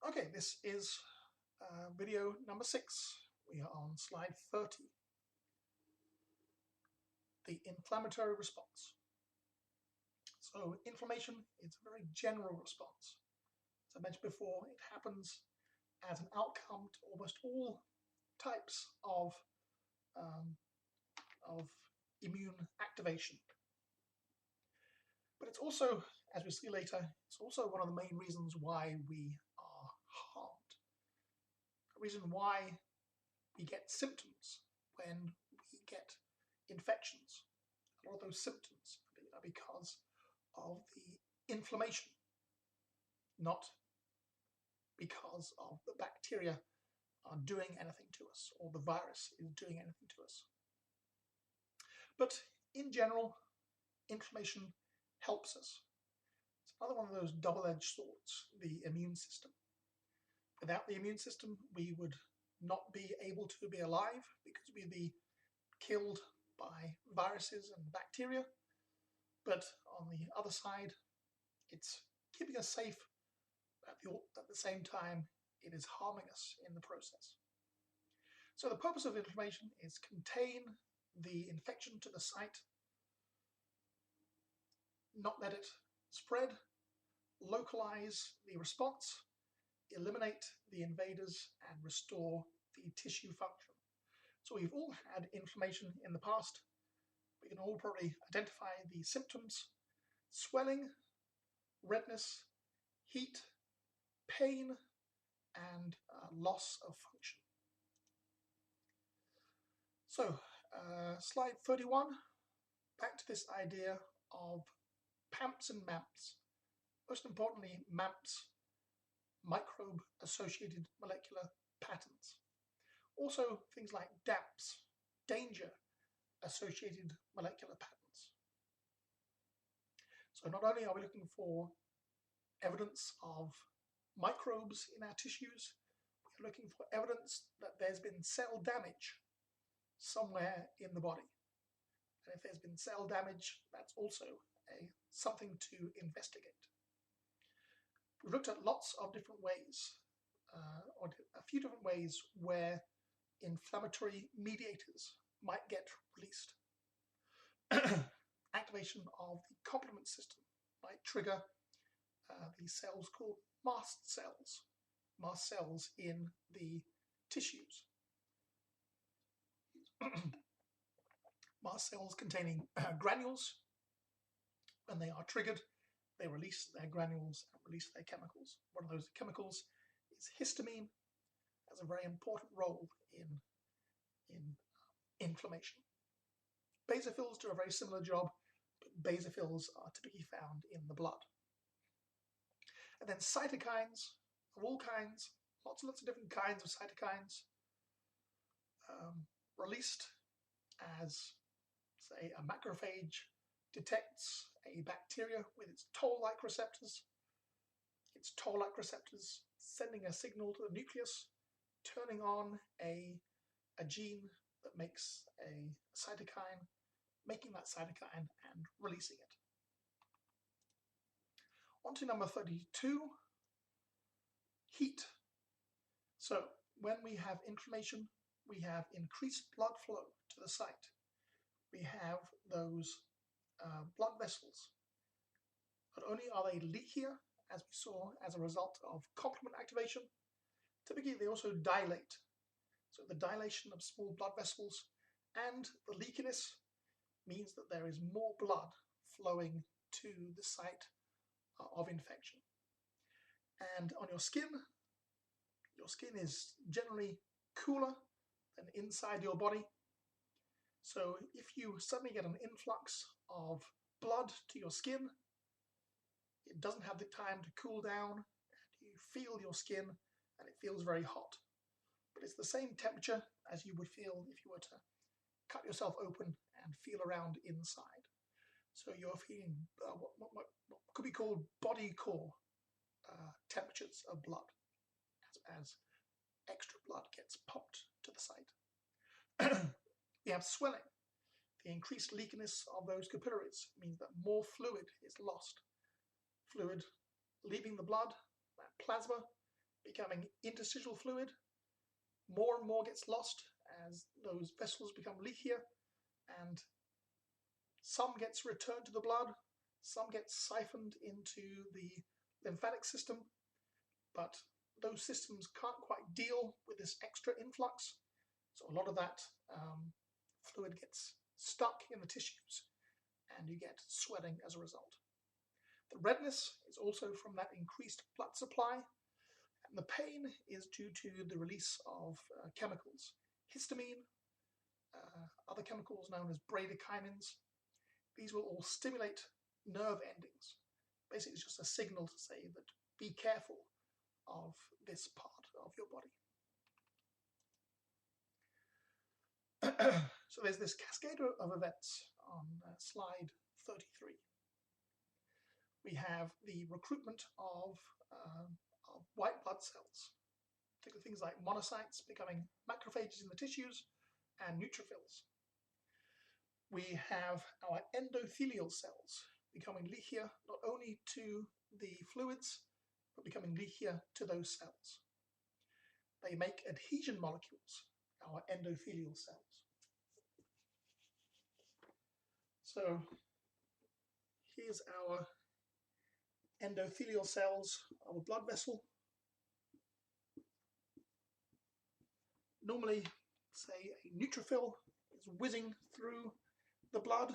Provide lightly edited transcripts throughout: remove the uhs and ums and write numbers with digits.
Okay, this is video number 6. We are on slide 30. The inflammatory response. So inflammation is a very general response. As I mentioned before, it happens as an outcome to almost all types of immune activation. But it's also, as we see later, it's also one of the main reasons why we are harmed. The reason why we get symptoms when we get infections. A lot of those symptoms are because of the inflammation, not because of the bacteria are doing anything to us or the virus is doing anything to us. But in general, inflammation helps us. It's another one of those double-edged swords, the immune system. Without the immune system, we would not be able to be alive because we'd be killed by viruses and bacteria. But on the other side, it's keeping us safe. At the same time, it is harming us in the process. So the purpose of inflammation is contain the infection to the site, not let it spread, localize the response, eliminate the invaders, and restore the tissue function. So we've all had inflammation in the past. We can all probably identify the symptoms: swelling, redness, heat, pain, and loss of function. So slide 31, back to this idea of PAMPs and MAMPs. Most importantly, MAMPs, microbe-associated molecular patterns. Also things like DAMPs, danger-associated molecular patterns. So not only are we looking for evidence of microbes in our tissues, we're looking for evidence that there's been cell damage somewhere in the body. And if there's been cell damage, that's also something to investigate. We've looked at lots of different ways, or a few different ways where inflammatory mediators might get released. Activation of the complement system might trigger the cells called mast cells in the tissues. Mast cells containing granules. When they are triggered, they release their granules and release their chemicals. One of those chemicals is histamine. Has a very important role in inflammation. Basophils do a very similar job, but basophils are typically found in the blood. And then cytokines of all kinds, lots and lots of different kinds of cytokines, released as, say, a macrophage detects a bacteria with its toll-like receptors. Its toll-like receptors sending a signal to the nucleus, turning on a gene that makes a cytokine, making that cytokine and releasing it. On to number 32, heat. So when we have inflammation, we have increased blood flow to the site. We have those blood vessels. Not only are they leakier, as we saw as a result of complement activation, typically they also dilate. So the dilation of small blood vessels and the leakiness means that there is more blood flowing to the site of infection. And on your skin is generally cooler than inside your body. So if you suddenly get an influx of blood to your skin, it doesn't have the time to cool down, and you feel your skin and it feels very hot. But it's the same temperature as you would feel if you were to cut yourself open and feel around inside. So you're feeling what could be called body core temperatures of blood as extra blood gets pumped to the site. We have swelling. The increased leakiness of those capillaries means that more fluid is lost. Fluid leaving the blood, that plasma, becoming interstitial fluid. More and more gets lost as those vessels become leakier, and some gets returned to the blood, some gets siphoned into the lymphatic system, but those systems can't quite deal with this extra influx, so a lot of that fluid gets stuck in the tissues and you get swelling as a result. The redness is also from that increased blood supply, and the pain is due to the release of chemicals, histamine, other chemicals known as bradykinins. These will all stimulate nerve endings. Basically, it's just a signal to say that be careful of this part of your body. So there's this cascade of events on slide 33. We have the recruitment of white blood cells, particularly things like monocytes becoming macrophages in the tissues and neutrophils. We have our endothelial cells becoming leakier not only to the fluids, but becoming leakier to those cells. They make adhesion molecules, our endothelial cells. So here's our endothelial cells of a blood vessel. Normally, say a neutrophil is whizzing through the blood,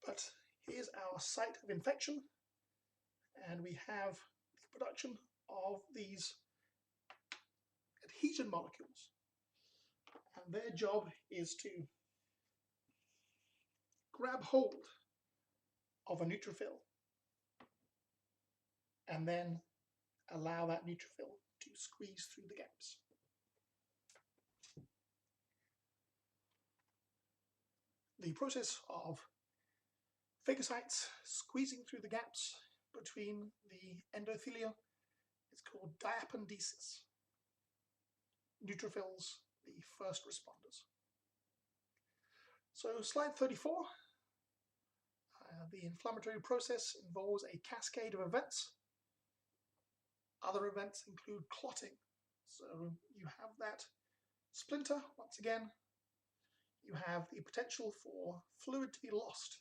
but here's our site of infection, and we have the production of these adhesion molecules, and their job is to grab hold of a neutrophil and then allow that neutrophil to squeeze through the gaps. The process of phagocytes squeezing through the gaps between the endothelia is called diapendesis. Neutrophils, the first responders. So slide 34, the inflammatory process involves a cascade of events. Other events include clotting. So you have that splinter, once again, you have the potential for fluid to be lost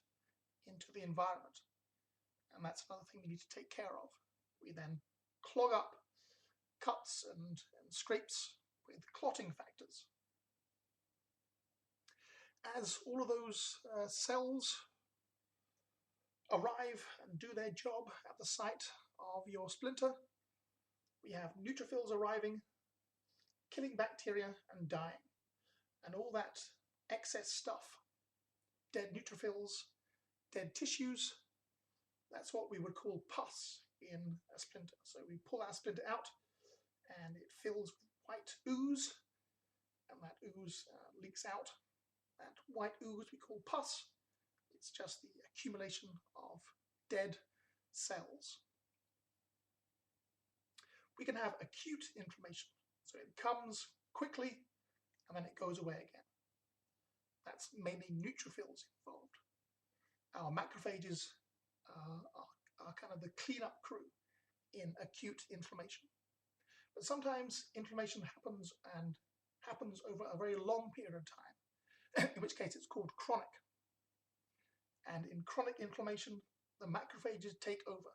into the environment. And that's another thing we need to take care of. We then clog up cuts and scrapes with clotting factors. As all of those cells arrive and do their job at the site of your splinter, we have neutrophils arriving, killing bacteria and dying. And all that excess stuff, dead neutrophils, dead tissues, that's what we would call pus in a splinter. So we pull our splinter out and it fills with white ooze, and that ooze leaks out. That white ooze we call pus. It's just the accumulation of dead cells. We can have acute inflammation, so it comes quickly and then it goes away again. That's mainly neutrophils involved. Our macrophages are kind of the cleanup crew in acute inflammation. But sometimes inflammation happens over a very long period of time, in which case it's called chronic. And in chronic inflammation, the macrophages take over.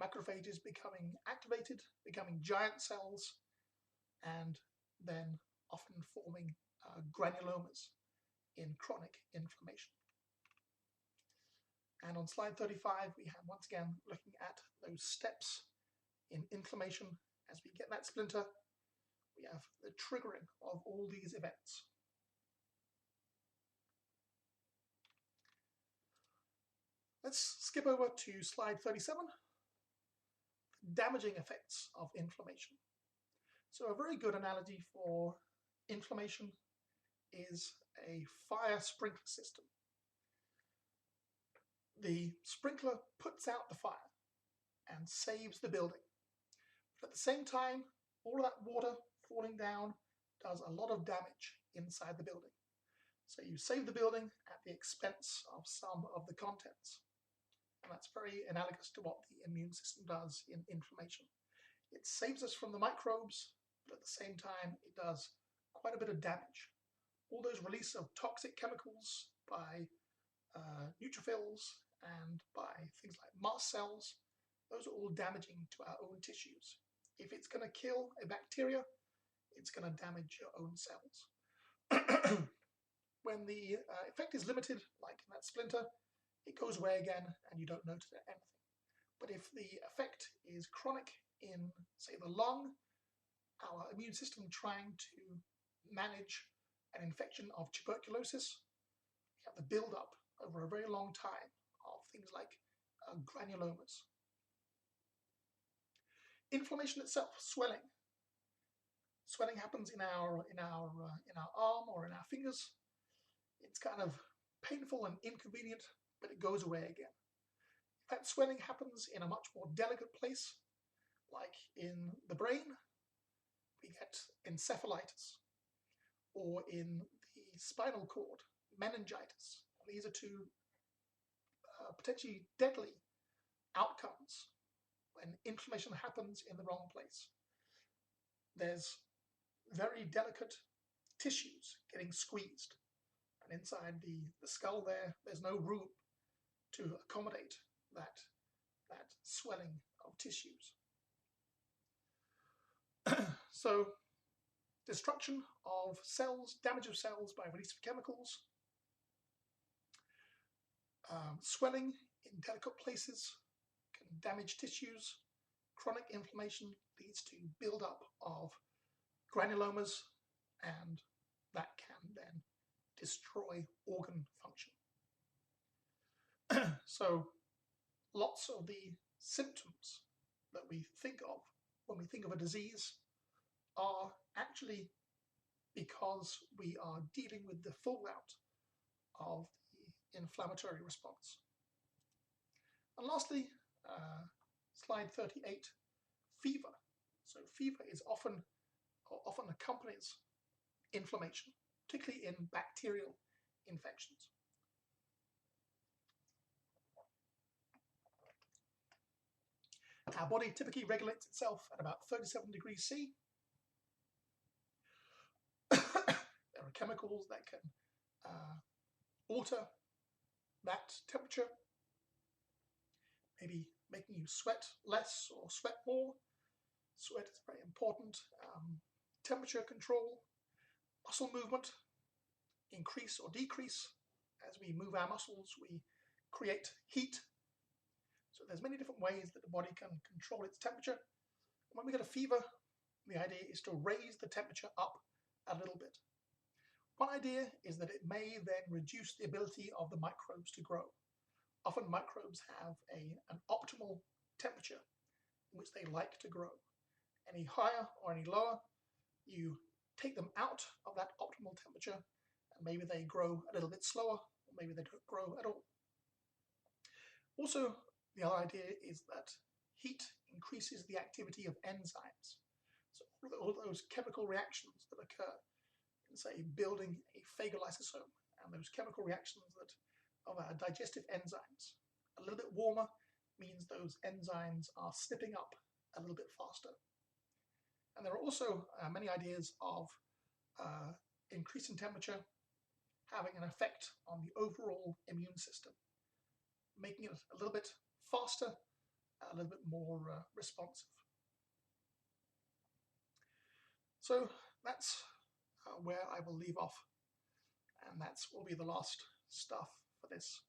Macrophages becoming activated, becoming giant cells, and then often forming granulomas in chronic inflammation. And on slide 35, we have once again looking at those steps in inflammation. As we get that splinter, we have the triggering of all these events. Let's skip over to slide 37, damaging effects of inflammation. So a very good analogy for inflammation is a fire sprinkler system. The sprinkler puts out the fire and saves the building. But at the same time, all of that water falling down does a lot of damage inside the building. So you save the building at the expense of some of the contents. And that's very analogous to what the immune system does in inflammation. It saves us from the microbes, but at the same time it does quite a bit of damage. All those release of toxic chemicals by neutrophils and by things like mast cells, those are all damaging to our own tissues. If it's going to kill a bacteria, it's going to damage your own cells. When the effect is limited, like in that splinter, it goes away again and you don't notice anything. But if the effect is chronic in, say, the lung, our immune system trying to manage an infection of tuberculosis, we have the build-up over a very long time of things like granulomas. Inflammation itself, swelling. Swelling happens in our arm or in our fingers. It's kind of painful and inconvenient, but it goes away again. If that swelling happens in a much more delicate place, like in the brain, we get encephalitis, or in the spinal cord, meningitis. These are two potentially deadly outcomes when inflammation happens in the wrong place. There's very delicate tissues getting squeezed, and inside the skull there's no room to accommodate that swelling of tissues. So destruction of cells, damage of cells by release of chemicals, swelling in delicate places can damage tissues. Chronic inflammation leads to build-up of granulomas, and that can then destroy organ function. So lots of the symptoms that we think of when we think of a disease are actually because we are dealing with the fallout of the inflammatory response. And lastly, slide 38, fever. So fever is often accompanies inflammation, particularly in bacterial infections. Our body typically regulates itself at about 37 degrees C. There are chemicals that can alter that temperature, maybe making you sweat less or sweat more. Sweat is very important. Temperature control, muscle movement, increase or decrease. As we move our muscles, we create heat. So there's many different ways that the body can control its temperature. When we get a fever, the idea is to raise the temperature up a little bit. One idea is that it may then reduce the ability of the microbes to grow. Often microbes have an optimal temperature in which they like to grow. Any higher or any lower, you take them out of that optimal temperature, and maybe they grow a little bit slower, or maybe they don't grow at all. Also, the other idea is that heat increases the activity of enzymes. So all those chemical reactions that occur in, say, building a phagolysosome, and those chemical reactions that of our digestive enzymes. A little bit warmer means those enzymes are snipping up a little bit faster. And there are also many ideas of increasing temperature having an effect on the overall immune system, making it a little bit faster, a little bit more responsive. So that's where I will leave off, and that will be the last stuff for this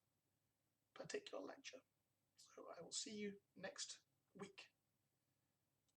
particular lecture. So I will see you next week.